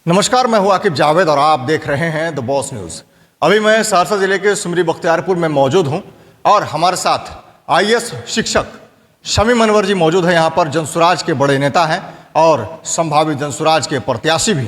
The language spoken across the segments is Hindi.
नमस्कार, मैं हूं आकिब जावेद और आप देख रहे हैं द बॉस न्यूज। अभी मैं सहरसा जिले के सिमरी बख्तियारपुर में मौजूद हूं और हमारे साथ आईएएस शिक्षक शमी अनवर जी मौजूद हैं। यहां पर जनसुराज के बड़े नेता हैं और संभावित जनसुराज के प्रत्याशी भी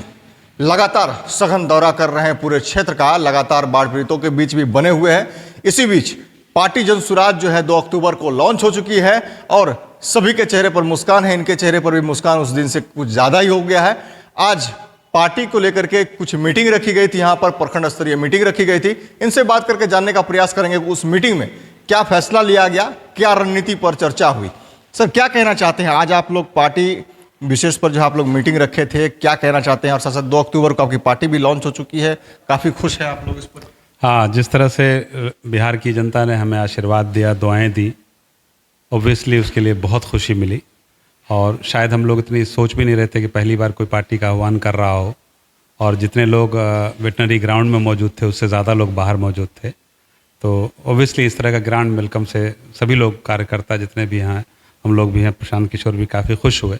लगातार सघन दौरा कर रहे हैं पूरे क्षेत्र का। लगातार बाढ़ पीड़ितों के बीच भी बने हुए हैं। इसी बीच पार्टी जनसुराज जो है 2 अक्टूबर को लॉन्च हो चुकी है और सभी के चेहरे पर मुस्कान है। इनके चेहरे पर भी मुस्कान उस दिन से कुछ ज़्यादा ही हो गया है। आज पार्टी को लेकर के कुछ मीटिंग रखी गई थी, यहाँ पर प्रखंड स्तरीय मीटिंग रखी गई थी। इनसे बात करके जानने का प्रयास करेंगे कि उस मीटिंग में क्या फैसला लिया गया, क्या रणनीति पर चर्चा हुई। सर, क्या कहना चाहते हैं? आज आप लोग पार्टी विशेष पर जो आप लोग मीटिंग रखे थे, क्या कहना चाहते हैं? और साथ साथ 2 अक्टूबर को आपकी पार्टी भी लॉन्च हो चुकी है, काफ़ी खुश है आप लोग इस पर? हाँ, जिस तरह से बिहार की जनता ने हमें आशीर्वाद दिया, दुआएं दी, ऑब्वियसली उसके लिए बहुत खुशी मिली। और शायद हम लोग इतनी सोच भी नहीं रहे थे कि पहली बार कोई पार्टी का आह्वान कर रहा हो। और जितने लोग वेटनरी ग्राउंड में मौजूद थे उससे ज़्यादा लोग बाहर मौजूद थे। तो ऑब्वियसली इस तरह का ग्रांड वेलकम से सभी लोग कार्यकर्ता जितने भी हैं, हम लोग भी हैं, प्रशांत किशोर भी काफ़ी खुश हुए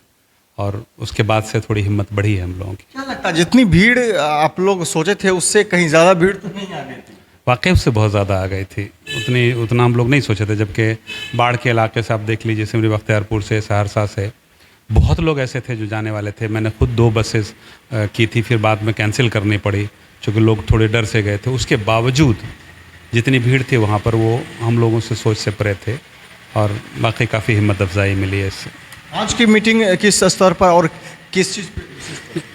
और उसके बाद से थोड़ी हिम्मत बढ़ी है हम लोगों की। क्या लगता है जितनी भीड़ आप लोग सोचे थे उससे कहीं ज़्यादा भीड़ तो नहीं आ गई थी? वाकई उससे बहुत ज़्यादा आ गई थी। उतना हम लोग नहीं सोचे थे, जबकि बाढ़ के इलाके से आप देख लीजिए, सिमरी बख्तियारपुर से, सहरसा से बहुत लोग ऐसे थे जो जाने वाले थे। मैंने खुद 2 बसेस की थी, फिर बाद में कैंसिल करनी पड़ी क्योंकि लोग थोड़े डर से गए थे। उसके बावजूद जितनी भीड़ थी वहाँ पर वो हम लोगों से सोच से परे थे और वाकई काफ़ी हिम्मत अफजाई मिली है इससे। आज की मीटिंग किस स्तर पर और किस चीज़ पे?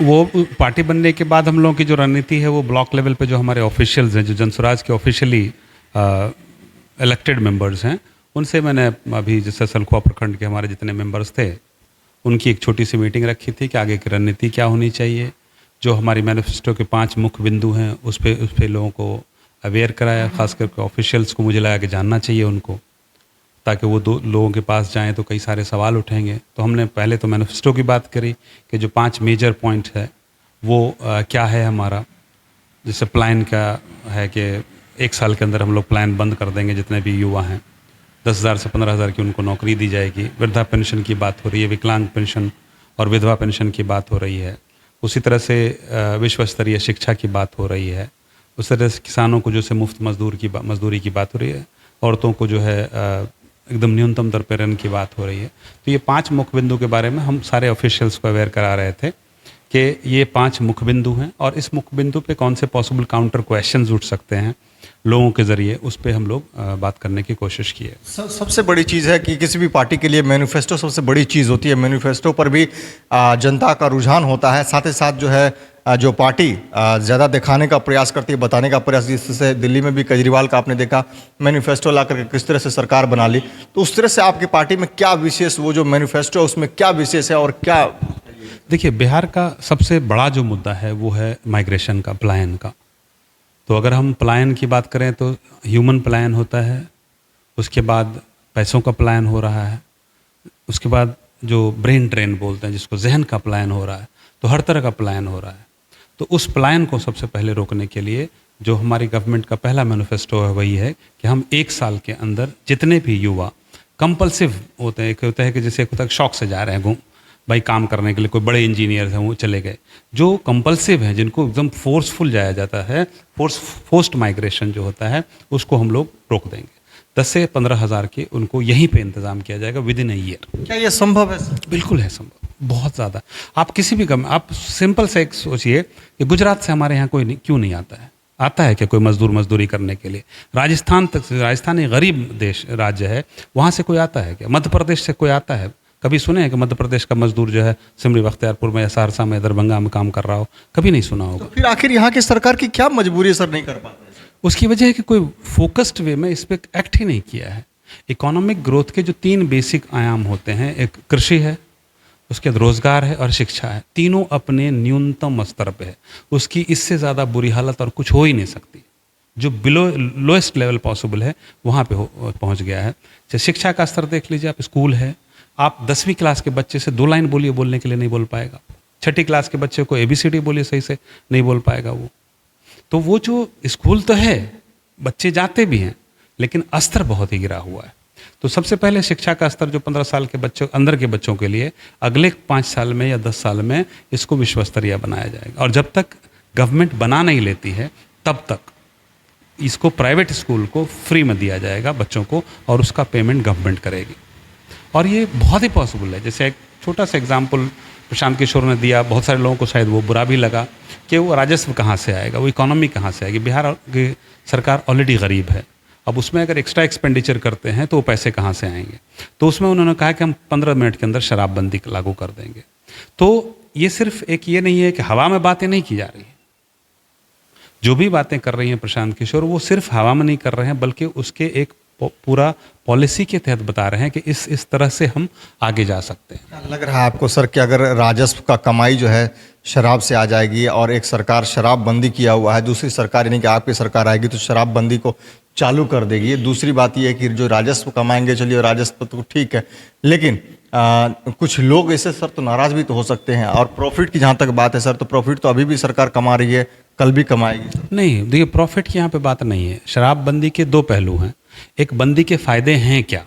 वो पार्टी बनने के बाद हम लोगों की जो रणनीति है वो ब्लॉक लेवल पे जो हमारे ऑफिशियल्स हैं, जो जनसुराज के ऑफिशियली इलेक्टेड मेंबर्स हैं, उनसे मैंने अभी जैसे सलखुआ प्रखंड के हमारे जितने मेंबर्स थे उनकी एक छोटी सी मीटिंग रखी थी कि आगे की रणनीति क्या होनी चाहिए। जो हमारी मैनिफेस्टो के 5 मुख्य बिंदु हैं उस पे लोगों को अवेयर कराया। खास करके ऑफिशियल्स को मुझे लगा कि जानना चाहिए उनको, ताकि वो लोगों के पास जाएं तो कई सारे सवाल उठेंगे। तो हमने पहले तो मैनिफेस्टो की बात करी कि जो 5 मेजर पॉइंट है वो क्या है हमारा। जैसे प्लान का है कि 1 साल के अंदर हम लोग प्लान बंद कर देंगे, जितने भी युवा हैं 10,000 से 15,000 की उनको नौकरी दी जाएगी। वृद्धा पेंशन की बात हो रही है, विकलांग पेंशन और विधवा पेंशन की बात हो रही है। उसी तरह से विश्व स्तरीय शिक्षा की बात हो रही है। उस तरह से किसानों को जो से मुफ्त मजदूरी की बात हो रही है। औरतों को जो है एकदम न्यूनतम दर पर ऋण की बात हो रही है। तो ये 5 मुख्य बिंदु के बारे में हम सारे ऑफिशियल्स को अवेयर करा रहे थे कि ये 5 मुख्य बिंदु हैं और इस मुख्य बिंदु पे कौन से पॉसिबल काउंटर क्वेश्चंस उठ सकते हैं लोगों के ज़रिए, उस पे हम लोग बात करने की कोशिश की है। सबसे बड़ी चीज़ है कि किसी भी पार्टी के लिए मैनिफेस्टो सबसे बड़ी चीज़ होती है। मैनिफेस्टो पर भी जनता का रुझान होता है। साथ ही साथ जो है जो पार्टी ज़्यादा दिखाने का प्रयास करती है, बताने का प्रयास, जिससे दिल्ली में भी केजरीवाल का आपने देखा मैनिफेस्टो ला करके किस तरह से सरकार बना ली। तो उस तरह से आपकी पार्टी में क्या विशेष, वो जो मैनिफेस्टो है उसमें क्या विशेष है और क्या? देखिए, बिहार का सबसे बड़ा जो मुद्दा है वो है माइग्रेशन का, पलायन का। तो अगर हम पलायन की बात करें तो ह्यूमन पलायन होता है, उसके बाद पैसों का पलायन हो रहा है, उसके बाद जो ब्रेन ड्रेन बोलते हैं जिसको, जहन का पलायन हो रहा है। तो हर तरह का पलायन हो रहा है। तो उस पलायन को सबसे पहले रोकने के लिए जो हमारी गवर्नमेंट का पहला मैनिफेस्टो है वही है कि हम 1 साल के अंदर जितने भी युवा कंपल्सिव होते हैं, एक होता है कि जैसे एक होता है शौक से जा रहे हैं भाई काम करने के लिए, कोई बड़े इंजीनियर हैं वो चले गए। जो कंपल्सिव हैं, जिनको एकदम फोर्सफुल जाया जाता है, फोर्स्ड माइग्रेशन जो होता है, उसको हम लोग रोक देंगे। 10 से 15,000 के उनको यहीं पे इंतजाम किया जाएगा विदिन अ ईयर। क्या ये संभव है? बिल्कुल है संभव, बहुत ज़्यादा। आप किसी भी आप सिंपल से एक सोचिए कि गुजरात से हमारे यहाँ कोई क्यों नहीं आता है? आता है कि कोई मजदूरी करने के लिए? राजस्थान तक, राजस्थान एक गरीब राज्य है, वहाँ से कोई आता है क्या? मध्य प्रदेश से कोई आता है? कभी सुने हैं कि मध्य प्रदेश का मजदूर जो है सिमरी बख्तियारपुर में या सहरसा में, दरभंगा में काम कर रहा हो? कभी नहीं सुना होगा। तो फिर आखिर यहाँ की सरकार की क्या मजबूरी सर नहीं कर पाते? उसकी वजह है कि कोई फोकस्ड वे में इस पर एक्ट ही नहीं किया है। इकोनॉमिक ग्रोथ के जो 3 बेसिक आयाम होते हैं, एक कृषि है, उसके बाद रोजगार है और शिक्षा है। तीनों अपने न्यूनतम स्तर पे है। उसकी इससे ज़्यादा बुरी हालत और कुछ हो ही नहीं सकती। जो लोएस्ट लेवल पॉसिबल है वहाँ पे पहुँच गया है। जैसे शिक्षा का स्तर देख लीजिए आप, स्कूल है, आप 10वीं क्लास के बच्चे से 2 लाइन बोलिए, बोलने के लिए नहीं बोल पाएगा। 6ठी क्लास के बच्चे को ABCD बोलिए सही से, नहीं बोल पाएगा वो। तो वो जो स्कूल तो है, बच्चे जाते भी हैं, लेकिन स्तर बहुत ही गिरा हुआ है। तो तो सबसे पहले शिक्षा का स्तर जो 15 साल के बच्चों अंदर के बच्चों के लिए अगले 5 साल में या 10 साल में इसको विश्व स्तरीय बनाया जाएगा। और जब तक गवर्नमेंट बना नहीं लेती है तब तक इसको प्राइवेट स्कूल को फ्री में दिया जाएगा बच्चों को, और उसका पेमेंट गवर्नमेंट करेगी। और ये बहुत ही पॉसिबल है। जैसे एक छोटा सा एग्जाम्पल प्रशांत किशोर ने दिया, बहुत सारे लोगों को शायद वो बुरा भी लगा कि वो राजस्व कहाँ से आएगा, वो इकोनॉमी कहाँ से आएगी। बिहार की सरकार ऑलरेडी गरीब है, अब उसमें अगर एक्स्ट्रा एक्सपेंडिचर करते हैं तो वो पैसे कहाँ से आएंगे। तो उसमें उन्होंने कहा कि हम 15 मिनट के अंदर शराबबंदी लागू कर देंगे। तो ये सिर्फ एक ये नहीं है कि हवा में बातें नहीं की जा रही हैं, जो भी बातें कर रही हैं प्रशांत किशोर वो सिर्फ हवा में नहीं कर रहे हैं, बल्कि उसके एक पूरा पॉलिसी के तहत बता रहे हैं कि इस तरह से हम आगे जा सकते हैं। लग रहा है आपको सर कि अगर राजस्व का कमाई जो है शराब से आ जाएगी और एक सरकार शराबबंदी किया हुआ है, दूसरी सरकार यानी कि आपकी सरकार आएगी तो शराबबंदी को चालू कर देगी। दूसरी बात यह है कि जो राजस्व कमाएंगे, चलिए राजस्व तो ठीक है, लेकिन कुछ लोग इससे सर तो नाराज भी तो हो सकते हैं। और प्रॉफिट की जहाँ तक बात है सर, तो प्रॉफिट तो अभी भी सरकार कमा रही है, कल भी कमाएगी। नहीं, देखिए प्रॉफिट की यहाँ पे बात नहीं है। शराबबंदी के दो पहलू हैं। एक, बंदी के फायदे हैं क्या।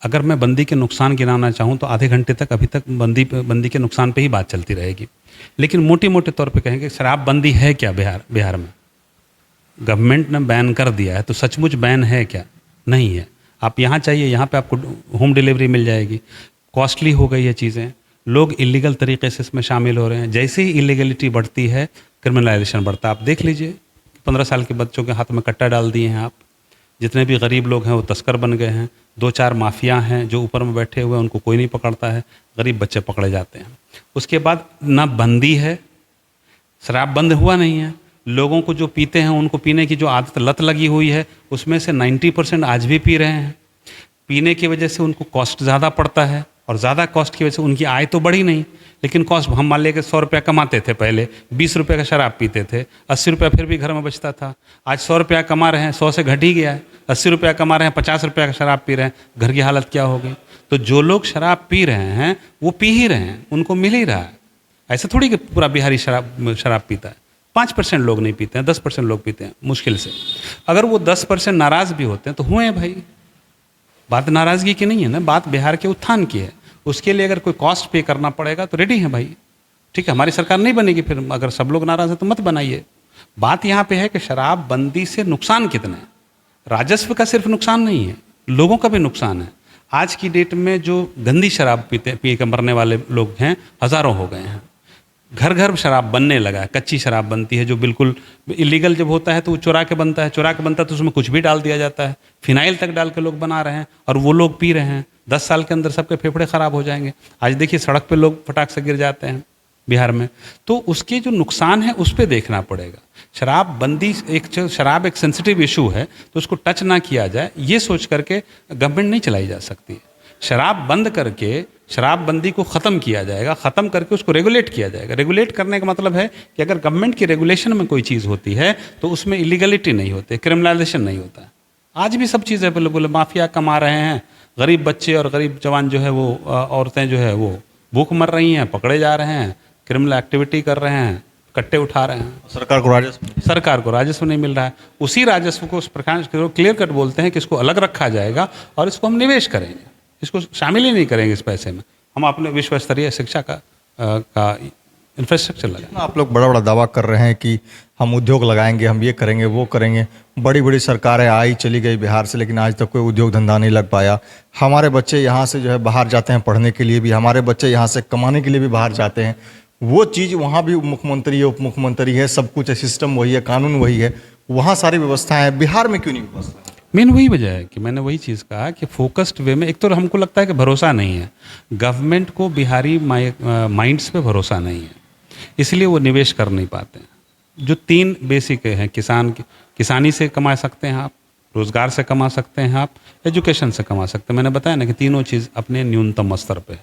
अगर मैं बंदी के नुकसान गिनाना चाहूँ तो आधे घंटे तक अभी तक बंदी के नुकसान पे ही बात चलती रहेगी। लेकिन मोटे मोटे तौर पे कहेंगे शराबबंदी है क्या बिहार में। गवर्नमेंट ने बैन कर दिया है तो सचमुच बैन है क्या, नहीं है। आप यहाँ चाहिए, यहाँ पे आपको होम डिलीवरी मिल जाएगी। कॉस्टली हो गई है चीज़ें, लोग इलीगल तरीके से इसमें शामिल हो रहे हैं। जैसे ही इलीगलिटी बढ़ती है क्रिमिनलाइजेशन बढ़ता है। आप देख लीजिए 15 साल के बच्चों के हाथ में कट्टा डाल दिए हैं आप। जितने भी गरीब लोग हैं वो तस्कर बन गए हैं। 2-4 माफिया हैं जो ऊपर में बैठे हुए हैं, उनको कोई नहीं पकड़ता है, गरीब बच्चे पकड़े जाते हैं। उसके बाद ना बंदी है, शराब बंद हुआ नहीं है। लोगों को जो पीते हैं उनको पीने की जो आदत लत लगी हुई है, उसमें से 90% आज भी पी रहे हैं। पीने की वजह से उनको कॉस्ट ज़्यादा पड़ता है, और ज़्यादा कॉस्ट की वजह से उनकी आय तो बढ़ी नहीं, लेकिन कॉस्ट हम मान लें कि 100 रुपया कमाते थे पहले, 20 रुपये का शराब पीते थे, 80 रुपया फिर भी घर में बचता था। आज 100 रुपया कमा रहे हैं, 100 से घट ही गया है। 80 रुपया कमा रहे हैं, 50 रुपया का शराब पी रहे हैं, घर की हालत क्या होगी। तो जो लोग शराब पी रहे हैं वो पी ही रहे हैं, उनको मिल ही रहा है। ऐसा थोड़ी कि पूरा बिहारी शराब पीता है। 5% लोग नहीं पीते हैं, 10% लोग पीते हैं मुश्किल से। अगर वो 10% नाराज़ भी होते हैं तो हुए हैं भाई, बात नाराज़गी की नहीं है ना, बात बिहार के उत्थान की है। उसके लिए अगर कोई कॉस्ट पे करना पड़ेगा तो रेडी है भाई, ठीक है। हमारी सरकार नहीं बनेगी फिर, अगर सब लोग नाराज़ हैं तो मत बनाइए। बात यहाँ पे है कि शराबबंदी से नुकसान कितने हैं। राजस्व का सिर्फ नुकसान नहीं है, लोगों का भी नुकसान है। आज की डेट में जो गंदी शराब पी के मरने वाले लोग हैं हज़ारों हो गए हैं। घर घर शराब बनने लगा है, कच्ची शराब बनती है जो बिल्कुल इलीगल जब होता है तो वो चुरा के बनता है, चुरा के बनता है तो उसमें कुछ भी डाल दिया जाता है, फिनाइल तक डाल के लोग बना रहे हैं और वो लोग पी रहे हैं। 10 साल के अंदर सबके फेफड़े खराब हो जाएंगे। आज देखिए सड़क पे लोग फटाक से गिर जाते हैं बिहार में। तो उसके जो नुकसान है उस पर देखना पड़ेगा। शराबबंदी शराब एक सेंसिटिव इशू है तो उसको टच ना किया जाए, ये सोच करके गवर्नमेंट नहीं चलाई जा सकती। शराब बंद करके शराबबंदी को ख़त्म किया जाएगा, ख़त्म करके उसको रेगुलेट किया जाएगा। रेगुलेट करने का मतलब है कि अगर गवर्नमेंट की रेगुलेशन में कोई चीज़ होती है तो उसमें इलीगलिटी नहीं होती, क्रिमिनलाइजेशन नहीं होता है। आज भी सब चीज़ें बोले माफिया कमा रहे हैं, गरीब बच्चे और गरीब जवान जो है वो औरतें जो है वो भूख मर रही हैं, पकड़े जा रहे हैं, क्रिमिनल एक्टिविटी कर रहे हैं, कट्टे उठा रहे हैं। सरकार को राजस्व नहीं मिल रहा है। उसी राजस्व को उस प्रकार क्लियर कट बोलते हैं कि इसको अलग रखा जाएगा और इसको हम निवेश करेंगे, इसको शामिल ही नहीं करेंगे इस पैसे में। हम अपने विश्व स्तरीय शिक्षा का इंफ्रास्ट्रक्चर लगाएंगे। आप लोग बड़ा बड़ा दावा कर रहे हैं कि हम उद्योग लगाएंगे, हम ये करेंगे वो करेंगे। बड़ी बड़ी सरकारें आई चली गई बिहार से, लेकिन आज तक कोई उद्योग धंधा नहीं लग पाया। हमारे बच्चे यहाँ से जो है बाहर जाते हैं पढ़ने के लिए भी, हमारे बच्चे यहाँ से कमाने के लिए भी बाहर जाते हैं। वो चीज़ वहाँ भी मुख्यमंत्री है, उप मुख्यमंत्री है, सब कुछ है, सिस्टम वही है, कानून वही है, वहाँ सारी व्यवस्थाएं हैं। बिहार में क्यों नहीं व्यवस्था? मेन वही वजह है कि मैंने वही चीज़ कहा कि फोकस्ड वे में, एक तो हमको लगता है कि भरोसा नहीं है गवर्नमेंट को, बिहारी माइंड्स पे भरोसा नहीं है, इसलिए वो निवेश कर नहीं पाते हैं। जो 3 बेसिक हैं, किसानी से कमा सकते हैं आप, रोज़गार से कमा सकते हैं आप, एजुकेशन से कमा सकते हैं। मैंने बताया ना कि तीनों चीज़ अपने न्यूनतम स्तर पे।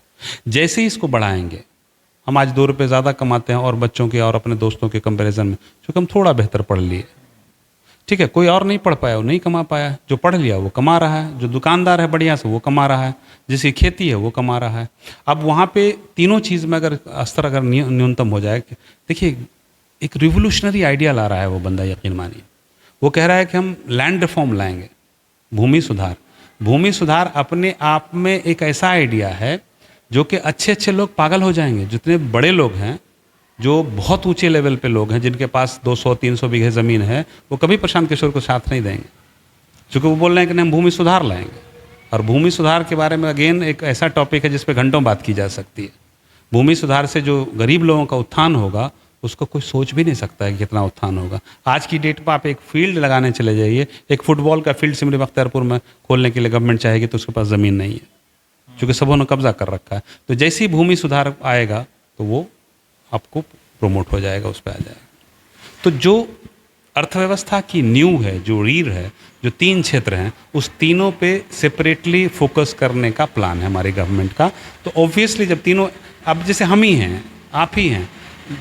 जैसे ही इसको बढ़ाएंगे, हम आज 2 रुपये ज़्यादा कमाते हैं और बच्चों के और अपने दोस्तों के कंपैरिजन में, क्योंकि हम थोड़ा बेहतर पढ़ लिए, ठीक है। कोई और नहीं पढ़ पाया, वो नहीं कमा पाया, जो पढ़ लिया वो कमा रहा है, जो दुकानदार है बढ़िया से वो कमा रहा है, जिसकी खेती है वो कमा रहा है। अब वहाँ पे तीनों चीज़ में अगर स्तर अगर न्यूनतम हो जाए, देखिए एक रिवोल्यूशनरी आइडिया ला रहा है वो बंदा, यकीन मानिए। वो कह रहा है कि हम लैंड रिफॉर्म लाएंगे, भूमि सुधार। भूमि सुधार अपने आप में एक ऐसा आइडिया है जो कि अच्छे अच्छे लोग पागल हो जाएंगे। जितने बड़े लोग हैं, जो बहुत ऊंचे लेवल पे लोग हैं, जिनके पास 200-300 बीघे ज़मीन है, वो कभी प्रशांत किशोर को साथ नहीं देंगे, क्योंकि वो बोल रहे हैं कि नहीं, हम भूमि सुधार लाएंगे। और भूमि सुधार के बारे में अगेन एक ऐसा टॉपिक है जिस पे घंटों बात की जा सकती है। भूमि सुधार से जो गरीब लोगों का उत्थान होगा, उसको कोई सोच भी नहीं सकता है कि कितना उत्थान होगा। आज की डेट पर आप एक फील्ड लगाने चले जाइए, एक फुटबॉल का फील्ड सिमरी बख्तियारपुर में खोलने के लिए गवर्नमेंट चाहेगी तो उसके पास ज़मीन नहीं है, क्योंकि सबों ने कब्जा कर रखा है। तो जैसे ही भूमि सुधार आएगा तो वो आपको प्रोमोट हो जाएगा, उस पर आ जाएगा। तो जो अर्थव्यवस्था की नींव है, जो रीढ़ है, जो 3 क्षेत्र हैं, उस तीनों पे सेपरेटली फोकस करने का प्लान है हमारी गवर्नमेंट का। तो ऑब्वियसली जब तीनों, अब जैसे हम ही हैं, आप ही हैं,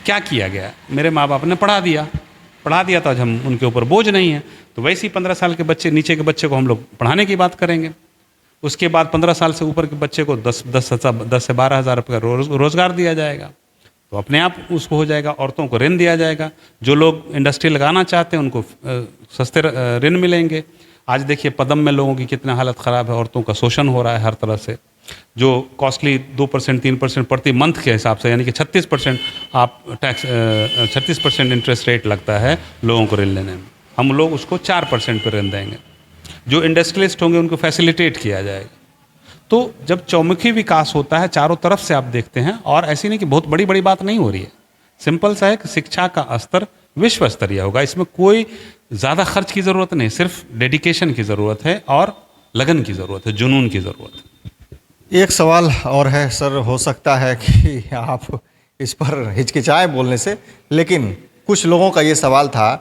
क्या किया गया? मेरे माँ बाप ने पढ़ा दिया तो आज हम उनके ऊपर बोझ नहीं है। तो वैसे ही 15 साल के बच्चे, नीचे के बच्चे को हम लोग पढ़ाने की बात करेंगे। उसके बाद 15 साल से ऊपर के बच्चे को 10 से 12 हज़ार रुपये का रोज़गार दिया जाएगा, तो अपने आप उसको हो जाएगा। औरतों को ऋण दिया जाएगा, जो लोग इंडस्ट्री लगाना चाहते हैं उनको सस्ते ऋण मिलेंगे। आज देखिए पदम में लोगों की कितना हालत ख़राब है, औरतों का शोषण हो रहा है हर तरह से। जो कॉस्टली 2% 3% प्रति मंथ के हिसाब से, यानी कि 36% आप टैक्स 36% इंटरेस्ट रेट लगता है लोगों को ऋण लेने में, हम लोग उसको 4% पर ऋण देंगे। जो इंडस्ट्रियलिस्ट होंगे उनको फैसिलिटेट किया जाएगा। तो जब चौमुखी विकास होता है चारों तरफ से, आप देखते हैं, और ऐसी नहीं कि बहुत बड़ी बड़ी बात नहीं हो रही है, सिंपल सा है कि शिक्षा का स्तर विश्व स्तरीय होगा। इसमें कोई ज़्यादा खर्च की ज़रूरत नहीं, सिर्फ डेडिकेशन की ज़रूरत है और लगन की ज़रूरत है, जुनून की ज़रूरत है। एक सवाल और है सर, हो सकता है कि आप इस पर हिचकिचाए बोलने से, लेकिन कुछ लोगों का ये सवाल था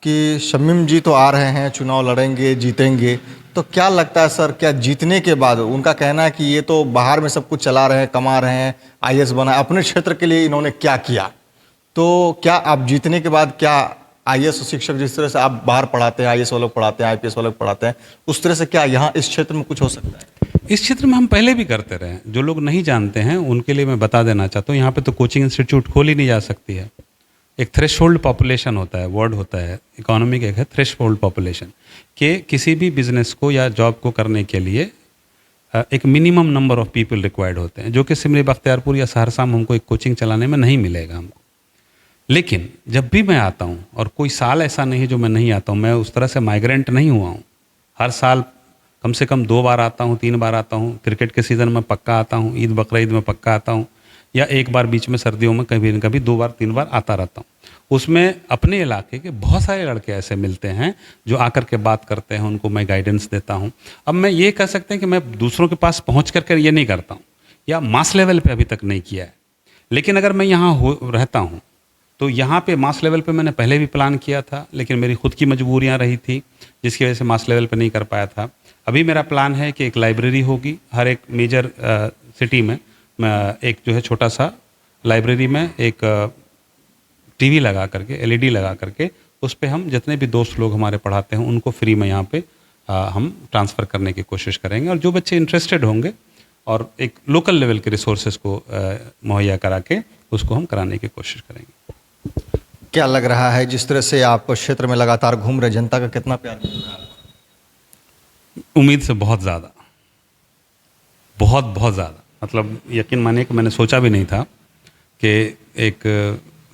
कि शमीम जी तो आ रहे हैं, चुनाव लड़ेंगे, जीतेंगे, तो क्या लगता है सर, क्या जीतने के बाद, उनका कहना है कि ये तो बाहर में सब कुछ चला रहे हैं, कमा रहे हैं, आईएएस बना, अपने क्षेत्र के लिए इन्होंने क्या किया? तो क्या आप जीतने के बाद क्या आईएएस शिक्षक जिस तरह से आप बाहर पढ़ाते हैं, आईएएस वाले पढ़ाते हैं, आईपीएस वाले पढ़ाते हैं, उस तरह से क्या यहाँ इस क्षेत्र में कुछ हो सकता है? इस क्षेत्र में हम पहले भी करते रहे हैं। जो लोग नहीं जानते हैं उनके लिए मैं बता देना चाहता हूँ, यहाँ पे तो कोचिंग इंस्टीट्यूट खोली नहीं जा सकती है। एक थ्रेशोल्ड पॉपुलेशन होता है, वर्ड होता है इकोनॉमी का, एक है थ्रेशोल्ड पॉपुलेशन, कि किसी भी बिजनेस को या जॉब को करने के लिए एक minimum number of people required होते हैं, जो कि सिमरी बख्तियारपुर या सहरसा में हमको एक कोचिंग चलाने में नहीं मिलेगा हमको। लेकिन जब भी मैं आता हूँ, और कोई साल ऐसा नहीं जो मैं नहीं आता हूँ, मैं उस तरह से माइग्रेंट नहीं हुआ हूँ, हर साल कम से कम 2 बार आता हूँ, 3 बार आता हूँ। क्रिकेट के सीज़न में पक्का आता हूँ, ईद बकरीद में पक्का आता हूँ, या एक बार बीच में सर्दियों में कभी न कभी 2 बार 3 बार आता रहता हूँ। उसमें अपने इलाके के बहुत सारे लड़के ऐसे मिलते हैं जो आकर के बात करते हैं, उनको मैं गाइडेंस देता हूँ। अब मैं ये कह सकते हैं कि मैं दूसरों के पास पहुँच कर ये नहीं करता हूँ, या मास लेवल पे अभी तक नहीं किया है। लेकिन अगर मैं यहाँ रहता हूँ तो यहाँ पे मास लेवल पे मैंने पहले भी प्लान किया था, लेकिन मेरी खुद की मजबूरियाँ रही थी जिसकी वजह से मास लेवल पे नहीं कर पाया था। अभी मेरा प्लान है कि एक लाइब्रेरी होगी हर एक मेजर सिटी में, एक जो है छोटा सा लाइब्रेरी में एक टीवी लगा करके, एलईडी लगा करके, उस पे हम जितने भी दोस्त लोग हमारे पढ़ाते हैं उनको फ्री में यहाँ पे हम ट्रांसफ़र करने की कोशिश करेंगे। और जो बच्चे इंटरेस्टेड होंगे और एक लोकल लेवल के रिसोर्सेज को मुहैया करा के उसको हम कराने की कोशिश करेंगे। क्या लग रहा है जिस तरह से आप क्षेत्र में लगातार घूम रहे, जनता का कितना प्यार मिल रहा है? उम्मीद से बहुत ज़्यादा, बहुत ज़्यादा। मतलब यकीन मानिए कि मैंने सोचा भी नहीं था कि एक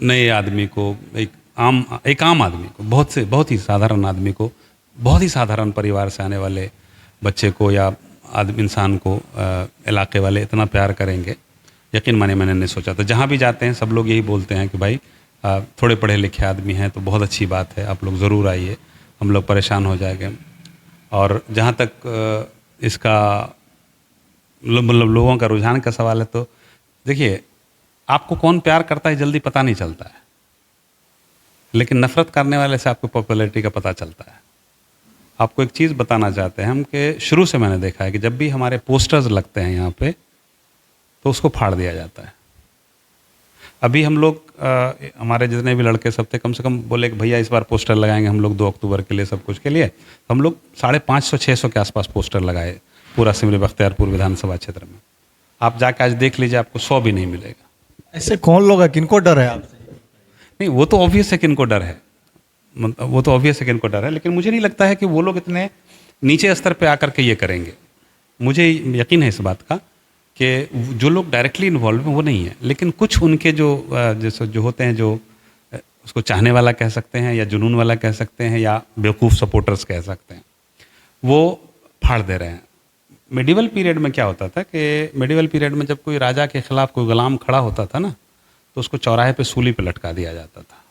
नए आदमी को, एक आम आदमी को, बहुत ही साधारण आदमी को, बहुत ही साधारण परिवार से आने वाले बच्चे को या इंसान को इलाके वाले इतना प्यार करेंगे, यकीन मानिए मैंने नहीं सोचा था। जहाँ भी जाते हैं सब लोग यही बोलते हैं कि भाई थोड़े पढ़े लिखे आदमी हैं तो बहुत अच्छी बात है, आप लोग ज़रूर आइए, हम लोग परेशान हो जाएंगे। और जहाँ तक इसका मतलब लोगों का रुझान का सवाल है, तो देखिए आपको कौन प्यार करता है जल्दी पता नहीं चलता है, लेकिन नफ़रत करने वाले से आपको पॉपुलैरिटी का पता चलता है। आपको एक चीज़ बताना चाहते हैं हम कि शुरू से मैंने देखा है कि जब भी हमारे पोस्टर्स लगते हैं यहाँ पे तो उसको फाड़ दिया जाता है। अभी हम लोग हमारे जितने भी लड़के सब थे, कम से कम बोले कि भैया इस बार पोस्टर लगाएंगे हम लोग 2 अक्टूबर के लिए, सब कुछ के लिए। तो हम लोग 550-600 के आसपास पोस्टर लगाए पूरा सिमरी बख्तियारपुर विधानसभा क्षेत्र में। आप जाके आज देख लीजिए, आपको 100 भी नहीं मिलेगा। ऐसे कौन लोग हैं, किनको डर है आपसे? नहीं, वो तो ऑब्वियस है किनको डर है, वो तो ऑब्वियस है किनको डर है, लेकिन मुझे नहीं लगता है कि वो लोग इतने नीचे स्तर पे आकर के ये करेंगे। मुझे यकीन है इस बात का कि जो लोग डायरेक्टली इन्वॉल्व हैं वो नहीं है, लेकिन कुछ उनके जो जैसे जो होते हैं, जो उसको चाहने वाला कह सकते हैं या जुनून वाला कह सकते हैं या बेवकूफ़ सपोर्टर्स कह सकते हैं, वो फाड़ दे रहे हैं। मेडिवल पीरियड में क्या होता था कि मेडिवल पीरियड में जब कोई राजा के खिलाफ कोई गुलाम खड़ा होता था ना, तो उसको चौराहे पे सूली पे लटका दिया जाता था।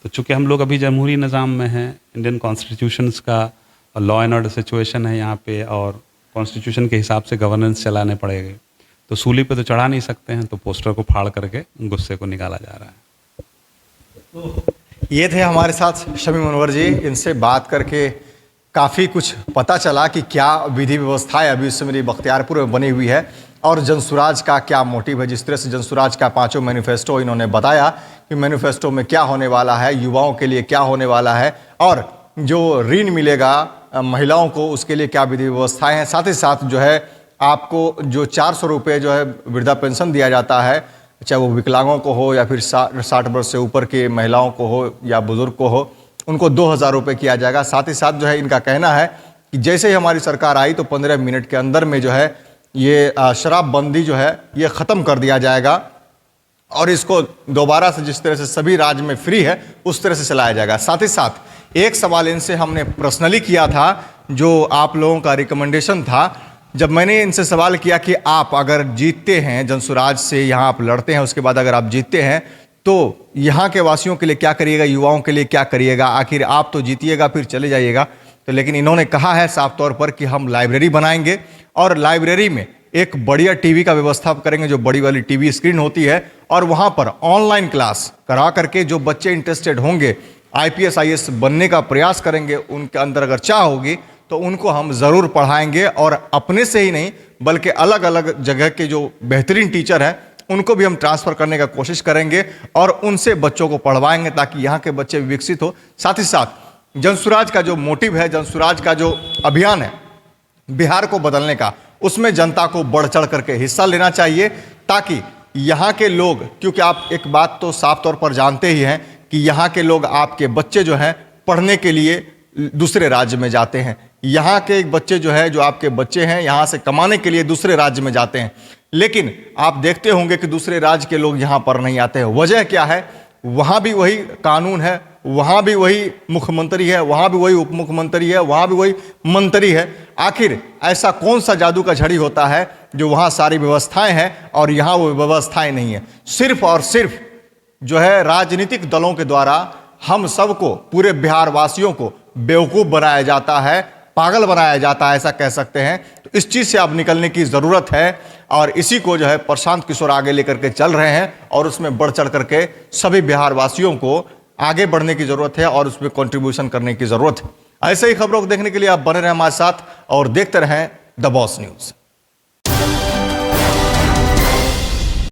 तो चूँकि हम लोग अभी जमहूरी निज़ाम में हैं, इंडियन कॉन्स्टिट्यूशंस का लॉ एंड ऑर्डर सिचुएशन है यहाँ पे, और कॉन्स्टिट्यूशन के हिसाब से गवर्नेंस चलाने पड़ेंगे, तो सूली पे तो चढ़ा नहीं सकते हैं, तो पोस्टर को फाड़ करके गुस्से को निकाला जा रहा है। तो ये थे हमारे साथ शमी मनवर जी। इनसे बात करके काफ़ी कुछ पता चला कि क्या विधि व्यवस्थाएं अभी सुमरी बख्तियारपुर में बनी हुई है और जनसुराज का क्या मोटिव है। जिस तरह से जनसुराज का 5 मैनिफेस्टो इन्होंने बताया कि मैनिफेस्टो में क्या होने वाला है, युवाओं के लिए क्या होने वाला है, और जो ऋण मिलेगा महिलाओं को उसके लिए क्या विधि व्यवस्थाएं हैं। साथ ही साथ जो है आपको जो 400 रुपये जो है वृद्धा पेंशन दिया जाता है, चाहे वो विकलांगों को हो या फिर 60 वर्ष से ऊपर के महिलाओं को हो या बुजुर्ग को हो, उनको 2000 रुपये किया जाएगा। साथ ही साथ जो है इनका कहना है कि जैसे ही हमारी सरकार आई तो 15 मिनट के अंदर में जो है ये शराबबंदी जो है ये ख़त्म कर दिया जाएगा और इसको दोबारा से जिस तरह से सभी राज्य में फ्री है उस तरह से चलाया जाएगा। साथ ही साथ एक सवाल इनसे हमने पर्सनली किया था, जो आप लोगों का रिकमेंडेशन था। जब मैंने इनसे सवाल किया कि आप अगर जीतते हैं जनसुराज से, यहाँ आप लड़ते हैं, उसके बाद अगर आप जीतते हैं तो यहाँ के वासियों के लिए क्या करिएगा, युवाओं के लिए क्या करिएगा, आखिर आप तो जीतिएगा फिर चले जाइएगा। तो लेकिन इन्होंने कहा है साफ तौर पर कि हम लाइब्रेरी बनाएंगे और लाइब्रेरी में एक बढ़िया टीवी का व्यवस्था करेंगे, जो बड़ी वाली टीवी स्क्रीन होती है, और वहाँ पर ऑनलाइन क्लास करा करके जो बच्चे इंटरेस्टेड होंगे IPS IAS बनने का प्रयास करेंगे, उनके अंदर अगर चाह होगी तो उनको हम ज़रूर पढ़ाएंगे। और अपने से ही नहीं बल्कि अलग अलग जगह के जो बेहतरीन टीचर हैं उनको भी हम ट्रांसफ़र करने का कोशिश करेंगे और उनसे बच्चों को पढ़वाएंगे ताकि यहाँ के बच्चे विकसित हो। साथ ही साथ जनसुराज का जो मोटिव है, जनसुराज का जो अभियान है बिहार को बदलने का, उसमें जनता को बढ़ चढ़ करके हिस्सा लेना चाहिए ताकि यहाँ के लोग, क्योंकि आप एक बात तो साफ तौर पर जानते ही हैं कि यहाँ के लोग, आपके बच्चे जो हैं पढ़ने के लिए दूसरे राज्य में जाते हैं। यहाँ के बच्चे जो है, जो आपके बच्चे हैं, यहाँ से कमाने के लिए दूसरे राज्य में जाते हैं, लेकिन आप देखते होंगे कि दूसरे राज्य के लोग यहाँ पर नहीं आते हैं। वजह क्या है? वहाँ भी वही कानून है, वहाँ भी वही मुख्यमंत्री है, वहाँ भी वही उप मुख्यमंत्री है, वहाँ भी वही मंत्री है। आखिर ऐसा कौन सा जादू का झड़ी होता है जो वहाँ सारी व्यवस्थाएं हैं और यहाँ वो व्यवस्थाएं नहीं है? सिर्फ और सिर्फ जो है राजनीतिक दलों के द्वारा हम सबको, पूरे बिहार वासियों को बेवकूफ़ बनाया जाता है, पागल बनाया जाता है, ऐसा कह सकते हैं। तो इस चीज़ से अब निकलने की ज़रूरत है और इसी को जो है प्रशांत किशोर आगे लेकर के चल रहे हैं और उसमें बढ़ चढ़ करके सभी बिहार वासियों को आगे बढ़ने की ज़रूरत है और उसमें कंट्रीब्यूशन करने की ज़रूरत है। ऐसे ही खबरों को देखने के लिए आप बने रहें हमारे साथ और देखते रहें द बॉस न्यूज़।